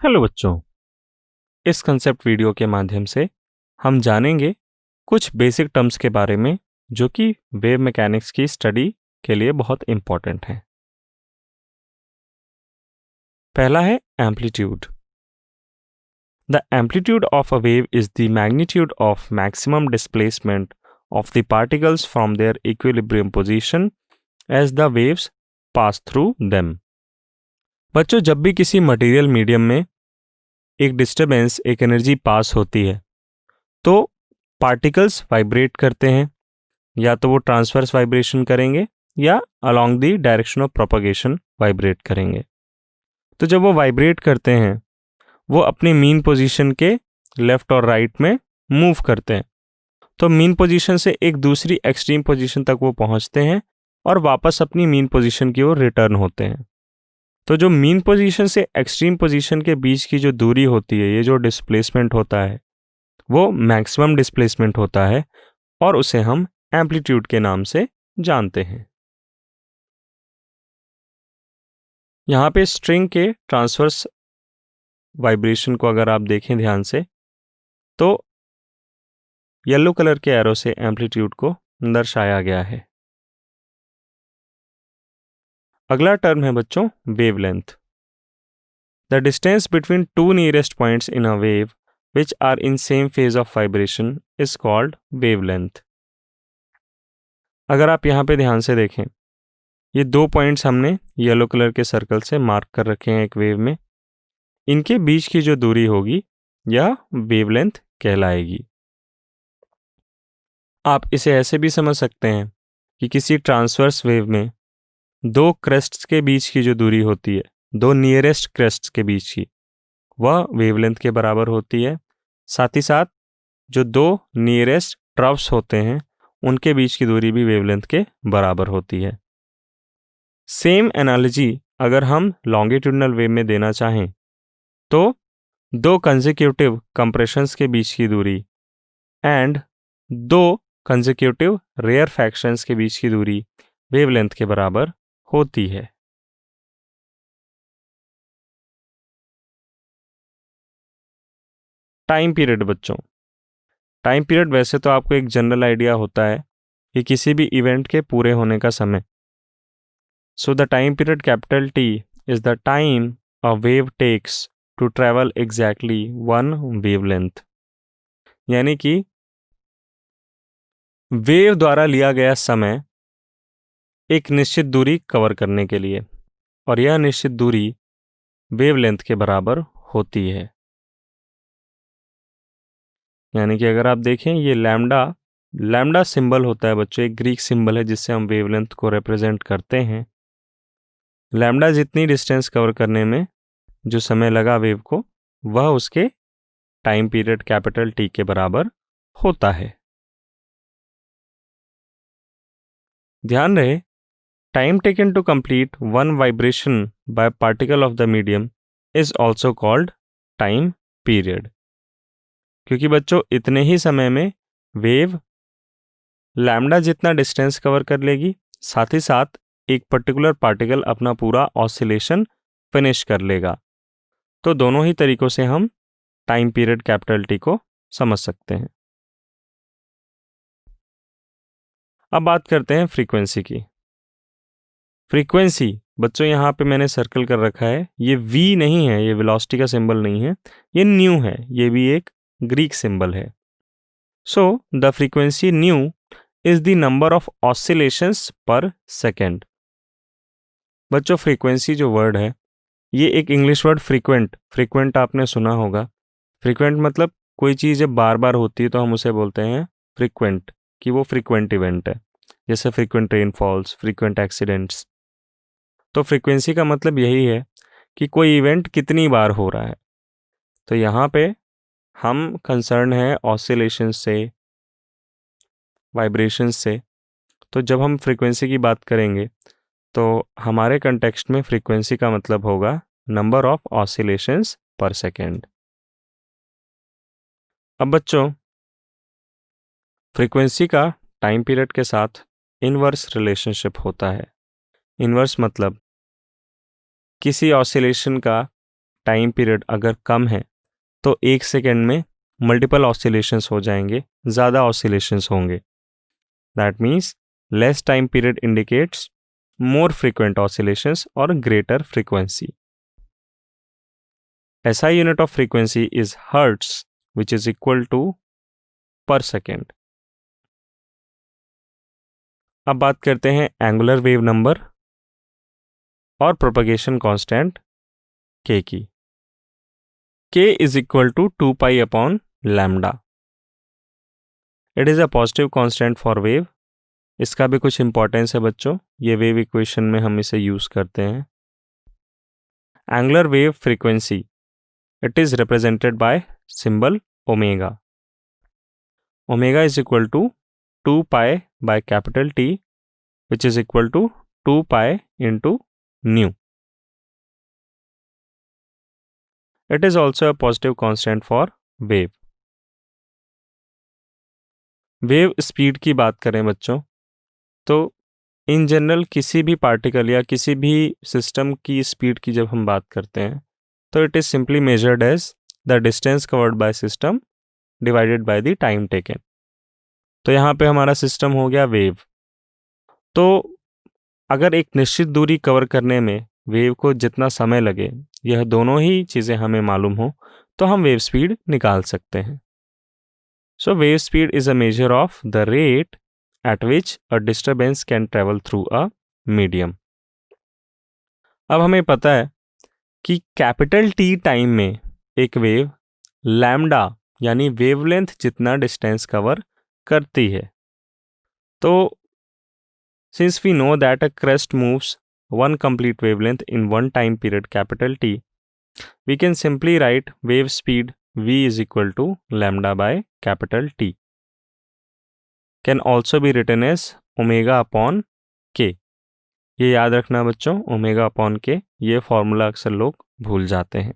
Hello बच्चों, इस concept video के माध्यम से हम जानेंगे कुछ बेसिक टर्म्स के बारे में जो कि वेव मैकेनिक्स की स्टडी के लिए बहुत इम्पॉर्टेंट हैं। पहला है amplitude. The amplitude of a wave is the magnitude of maximum displacement of the particles from their equilibrium position as the waves pass through them. बच्चों, जब भी किसी मटेरियल मीडियम में एक डिस्टरबेंस, एक एनर्जी पास होती है तो पार्टिकल्स वाइब्रेट करते हैं, या तो वो ट्रांसवर्स वाइब्रेशन करेंगे या along the direction of propagation vibrate करेंगे। तो जब वो वाइब्रेट करते हैं वो अपनी मीन पोजीशन के लेफ्ट और राइट में मूव करते हैं, तो मीन पोजीशन से एक दूसरी एक्सट्रीम पोजीशन तक वो पहुंचते हैं और वापस अपनी मीन पोजीशन की ओर रिटर्न होते हैं। तो जो मीन पोजीशन से एक्सट्रीम पोजीशन के बीच की जो दूरी होती है, ये जो डिस्प्लेसमेंट होता है वो मैक्सिमम डिस्प्लेसमेंट होता है और उसे हम एम्पलीट्यूड के नाम से जानते हैं। यहाँ पे स्ट्रिंग के ट्रांसवर्स वाइब्रेशन को अगर आप देखें ध्यान से तो येलो कलर के एरो से एम्पलीट्यूड को दर्शाया गया है। अगला टर्म है बच्चों wavelength. The distance between two nearest points in a wave which are in same phase of vibration is called wavelength। अगर आप यहाँ पे ध्यान से देखें, ये दो पॉइंट्स हमने येलो कलर के सर्कल से मार्क कर रखे हैं एक वेव में, इनके बीच की जो दूरी होगी यह वेवलेंथ कहलाएगी। आप इसे ऐसे भी समझ सकते हैं कि किसी ट्रांसवर्स वेव में दो क्रेस्ट्स के बीच की जो दूरी होती है, दो नियरेस्ट क्रेस्ट्स के बीच की, वह वेवलेंथ के बराबर होती है। साथ ही साथ जो दो नियरेस्ट ट्रफ्स होते हैं उनके बीच की दूरी भी वेवलेंथ के बराबर होती है। सेम एनालॉजी अगर हम लॉन्गिट्यूडनल वेव में देना चाहें तो दो कंसेक्यूटिव कंप्रेशंस के बीच की दूरी एंड दो कंसेक्यूटिव रेयरफैक्शंस के बीच की दूरी वेवलेंथ के बराबर होती है। टाइम पीरियड बच्चों, टाइम पीरियड वैसे तो आपको एक जनरल आइडिया होता है कि किसी भी इवेंट के पूरे होने का समय। So the time period capital T is the time a wave takes to travel exactly one wavelength. यानी कि वेव द्वारा लिया गया समय एक निश्चित दूरी कवर करने के लिए, और यह निश्चित दूरी वेवलेंथ के बराबर होती है। यानी कि अगर आप देखें, ये लैम्डा सिंबल होता है बच्चों, एक ग्रीक सिंबल है जिससे हम वेवलेंथ को रिप्रेजेंट करते हैं। लैम्डा जितनी डिस्टेंस कवर करने में जो समय लगा वेव को, वह उसके टाइम पीरियड कैपिटल T के बराबर होता है। ध्यान रहे, time taken to complete one vibration by particle of the medium is also called time period. क्योंकि बच्चों इतने ही समय में वेव लैम्डा जितना डिस्टेंस कवर कर लेगी, साथ ही साथ एक पर्टिकुलर पार्टिकल अपना पूरा ऑसिलेशन फिनिश कर लेगा। तो दोनों ही तरीकों से हम टाइम पीरियड कैपिटल T को समझ सकते हैं। अब बात करते हैं फ्रीक्वेंसी की। फ्रीक्वेंसी बच्चों यहाँ पे मैंने सर्कल कर रखा है, ये V नहीं है, ये वेलोसिटी का सिंबल नहीं है, ये न्यू है, ये भी एक ग्रीक सिंबल है। So the frequency new is the number of oscillations पर सेकेंड। बच्चों फ्रीक्वेंसी जो वर्ड है, ये एक इंग्लिश वर्ड फ्रीक्वेंट आपने सुना होगा। फ्रीक्वेंट मतलब कोई चीज़ जब बार बार होती है तो हम उसे बोलते हैं फ्रीक्वेंट, कि वो फ्रीक्वेंट इवेंट है, जैसे फ्रीक्वेंट रेनफॉल्स, फ्रीक्वेंट एक्सीडेंट्स। तो फ्रीक्वेंसी का मतलब यही है कि कोई इवेंट कितनी बार हो रहा है। तो यहाँ पे हम कंसर्न है ऑसिलेशन से, वाइब्रेशंस से। तो जब हम फ्रीक्वेंसी की बात करेंगे तो हमारे कंटेक्स्ट में फ्रीक्वेंसी का मतलब होगा नंबर ऑफ ऑसिलेशंस पर सेकेंड। अब बच्चों फ्रीक्वेंसी का टाइम पीरियड के साथ इनवर्स रिलेशनशिप होता है। इनवर्स मतलब किसी ऑसिलेशन का टाइम पीरियड अगर कम है तो 1 सेकेंड में मल्टीपल ऑसिलेशंस हो जाएंगे, ज़्यादा ऑसिलेशंस होंगे. That means less time period indicates more frequent oscillations or greater frequency. SI unit of frequency is hertz, which is equal to per second. अब बात करते हैं एंगुलर वेव नंबर और प्रोपगेशन कांस्टेंट k की. k is equal to 2 pi upon lambda. It is a positive constant for wave. इसका भी कुछ importance है बच्चों, ये वेव इक्वेशन में हम इसे यूज करते हैं. Angular wave frequency, it is represented by symbol omega. Omega is equal to 2 pi by capital T, which is equal to 2 pi into nu. It is also a positive constant for wave. Wave speed की बात करें बच्चों, तो in general किसी भी particle या किसी भी सिस्टम की स्पीड की जब हम बात करते हैं तो it is simply measured as the distance covered by system divided by the time taken. तो यहाँ पे हमारा सिस्टम हो गया वेव. तो अगर एक निश्चित दूरी कवर करने में वेव को जितना समय लगे, यह दोनों ही चीज़ें हमें मालूम हो, तो हम वेव स्पीड निकाल सकते हैं. So wave speed is a measure of the rate at which a disturbance can travel through a medium. अब हमें पता है कि कैपिटल T टाइम में एक वेव लैम्डा यानी वेवलेंथ जितना डिस्टेंस कवर करती है. तो since we know that a crest moves one complete wavelength in one time period capital T, we can simply write wave speed v is equal to lambda by capital T. Can also be written as omega upon k. ये याद रखना बच्चों, omega upon के, ये formula अक्सर लोग भूल जाते हैं.